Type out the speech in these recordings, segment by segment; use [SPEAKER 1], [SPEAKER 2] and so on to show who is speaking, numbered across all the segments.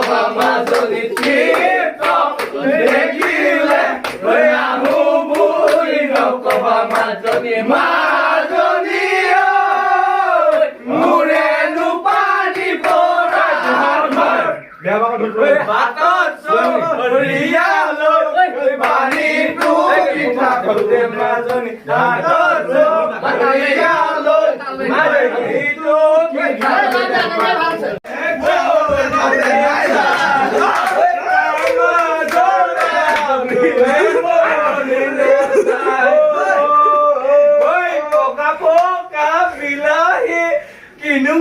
[SPEAKER 1] নকবা মাজনী দেখিলে আহো বুলি নকবা মাজনী মাজনী মোৰে নুপানী পৰা বাটত চৰিয়ালৈ পানীটো পিঠা কৰোঁতে মাজনী বাটত চৰিয়ালৈ পানীটো পিঠা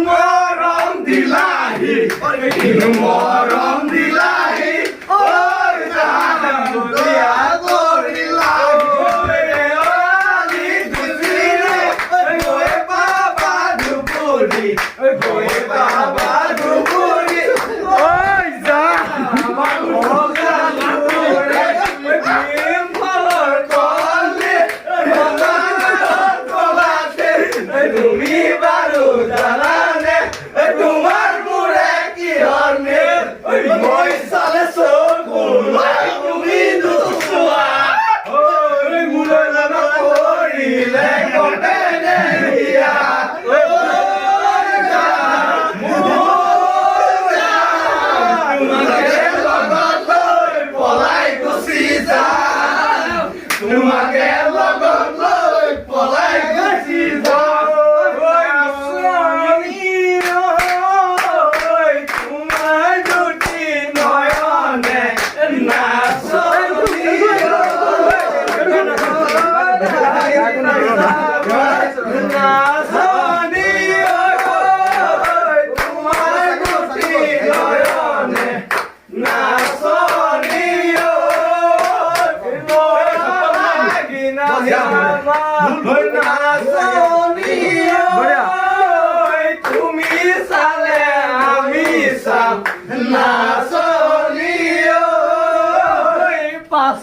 [SPEAKER 1] মৰম দিলাহি মৰম দিলাহি ঐ জান দিয়া কৰিলাহি দুজিৰে গৈ বাবা ধুপুৰি গৈ বাবা ধুপুৰি ঐ জান আমাৰ ভগালুৰে ভীম ফলৰ কলে ভগালৰ কলাতে তুমি বাৰু জানানে তোমাৰ মোৰে কিহৰ নে মই চালে চকু তুমি নোচোৱা মোৰে জানা কৰিলে কপেনে দিয়া পলাই গুচি যা তোমাকে লগত লৈ পলাই গুচি যা তুমি চালে আমি চাম নাচনি পাছ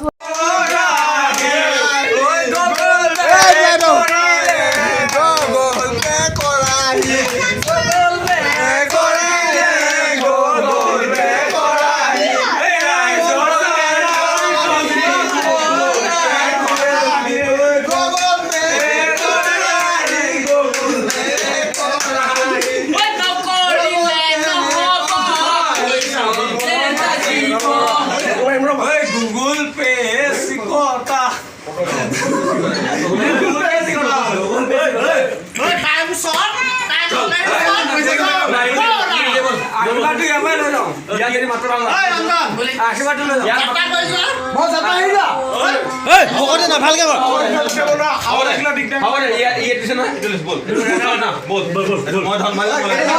[SPEAKER 1] ভালকে